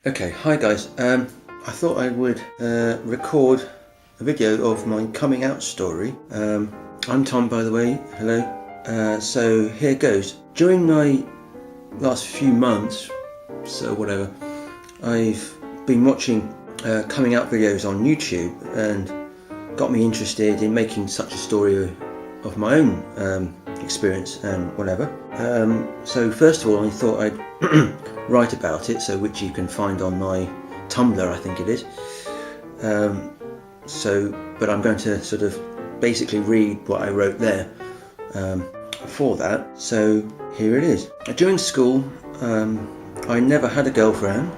Okay, hi guys. I thought I would record a video of my coming out story. I'm Tom, by the way. Hello. So here goes. During my last few months, so whatever, I've been watching coming out videos on YouTube and got me interested in making such a story of my own experience and whatever. So first of all, I thought I'd write about it, which you can find on my Tumblr, I think it is. But I'm going to sort of basically read what I wrote there for that. So here it is. During school, I never had a girlfriend,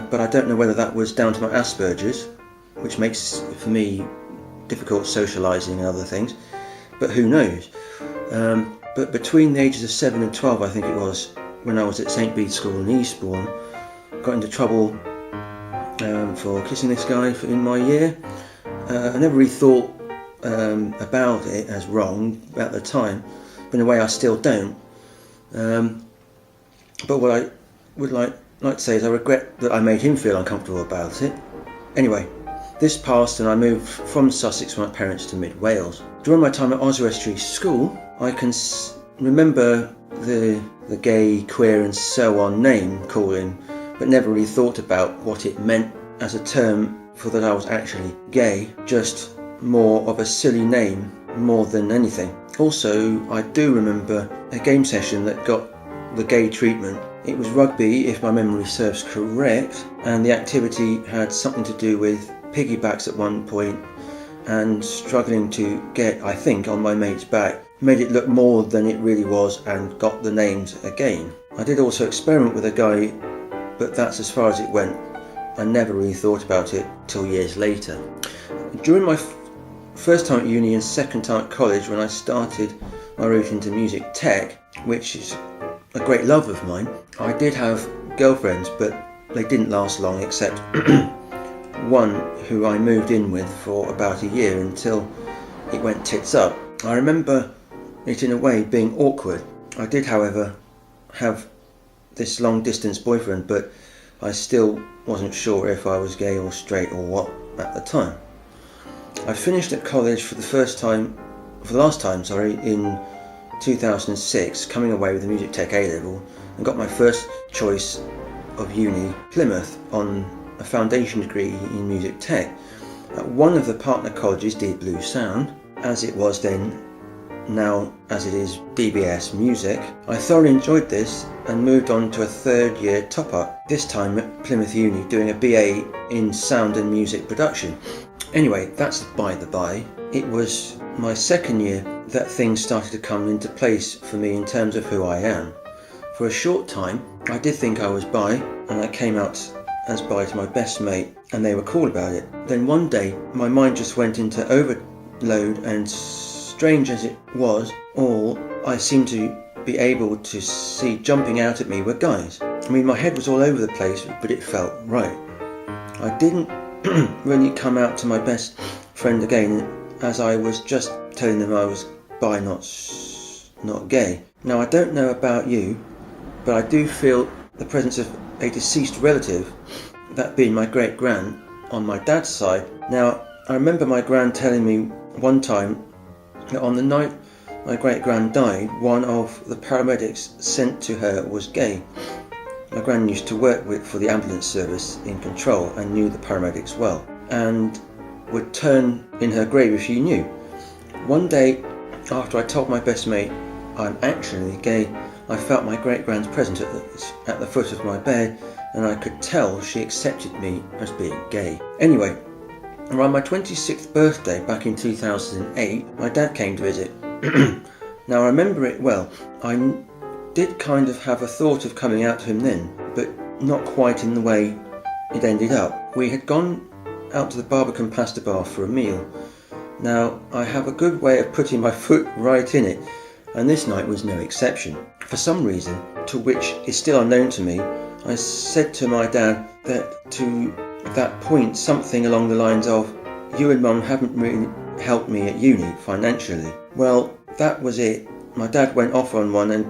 but I don't know whether that was down to my Asperger's, which makes for me difficult socialising and other things, but who knows. But between the ages of 7 and 12, I think it was, when I was at St Bede's School in Eastbourne, got into trouble for kissing this guy in my year. I never really thought about it as wrong at the time, but in a way I still don't. But what I would like to say is I regret that I made him feel uncomfortable about it. Anyway, this passed and I moved from Sussex with my parents to mid Wales. During my time at Oswestry School, I can remember the gay, queer and so on name calling, but never really thought about what it meant as a term for that I was actually gay, just more of a silly name more than anything. Also, I do remember a game session that got the gay treatment. It was rugby, if my memory serves correct, and the activity had something to do with piggybacks at one point and struggling to get, I think, on my mate's back. Made it look more than it really was and got the names again. I did also experiment with a guy, but that's as far as it went. I never really thought about it till years later. During my first time at uni and second time at college, when I started my route into music tech, which is a great love of mine, I did have girlfriends, but they didn't last long, except one who I moved in with for about a year until it went tits up. I remember it in a way being awkward. I did, however, have this long distance boyfriend, but I still wasn't sure if I was gay or straight or what at the time. I finished at college for the last time, in 2006, coming away with a music tech A-level, and got my first choice of uni, Plymouth, on a foundation degree in music tech. At one of the partner colleges did Blue Sound, as it was then, now as it is DBS Music. I thoroughly enjoyed this and moved on to a third year top-up, this time at Plymouth Uni, doing a BA in sound and music production. Anyway, that's by the by. It was my second year that things started to come into place for me in terms of who I am. For a short time, I did think I was bi, and I came out as bi to my best mate, and they were cool about it. Then one day, my mind just went into overload, and strange as it was, all I seemed to be able to see jumping out at me were guys. I mean, my head was all over the place, but it felt right. I didn't really come out to my best friend again, as I was just telling them I was bi, not gay. Now, I don't know about you, but I do feel the presence of a deceased relative, that being my great-grand on my dad's side. Now, I remember my gran telling me one time that on the night my great-grand died, one of the paramedics sent to her was gay. My gran used to work for the ambulance service in Control and knew the paramedics well, and would turn in her grave if she knew. One day, after I told my best mate I'm actually gay, I felt my great-grand's presence at the foot of my bed, and I could tell she accepted me as being gay. Anyway, around my 26th birthday back in 2008, my dad came to visit. Now, I remember it well. I did kind of have a thought of coming out to him then, but not quite in the way it ended up. We had gone out to the Barbican Pasta Bar for a meal. Now, I have a good way of putting my foot right in it, and this night was no exception. For some reason, to which is still unknown to me, I said to my dad that to that point something along the lines of, "You and Mum haven't really helped me at uni financially." Well, that was it. My dad went off on one, and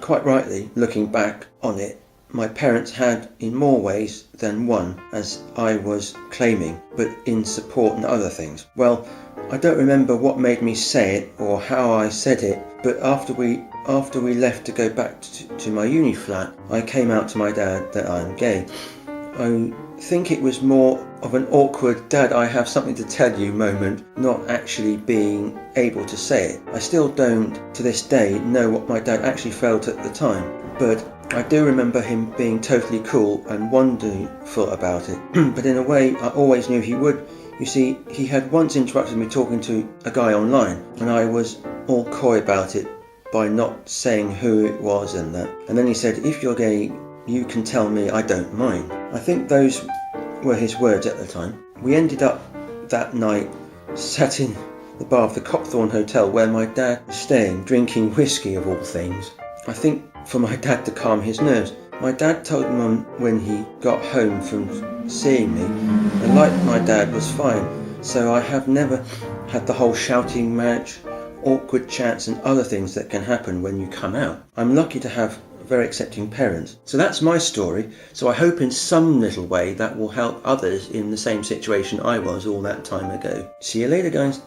quite rightly, looking back on it, my parents had in more ways than one, as I was claiming, but in support and other things. Well, I don't remember what made me say it or how I said it, but after we left to go back to my uni flat, I came out to my dad that I'm gay. I think it was more of an awkward "Dad, I have something to tell you" moment, not actually being able to say it. I still don't, to this day, know what my dad actually felt at the time, but I do remember him being totally cool and wonderful about it. But in a way, I always knew he would. You see, he had once interrupted me talking to a guy online, and I was all coy about it by not saying who it was and that. And then he said, "If you're gay, you can tell me, I don't mind." I think those were his words at the time. We ended up that night sat in the bar of the Copthorne Hotel where my dad was staying, drinking whiskey of all things. I think for my dad to calm his nerves. My dad told Mum when he got home from seeing me, and like my dad was fine, so I have never had the whole shouting match, awkward chats and other things that can happen when you come out. I'm lucky to have very accepting parents. So that's my story. So I hope in some little way that will help others in the same situation I was all that time ago. See you later, guys.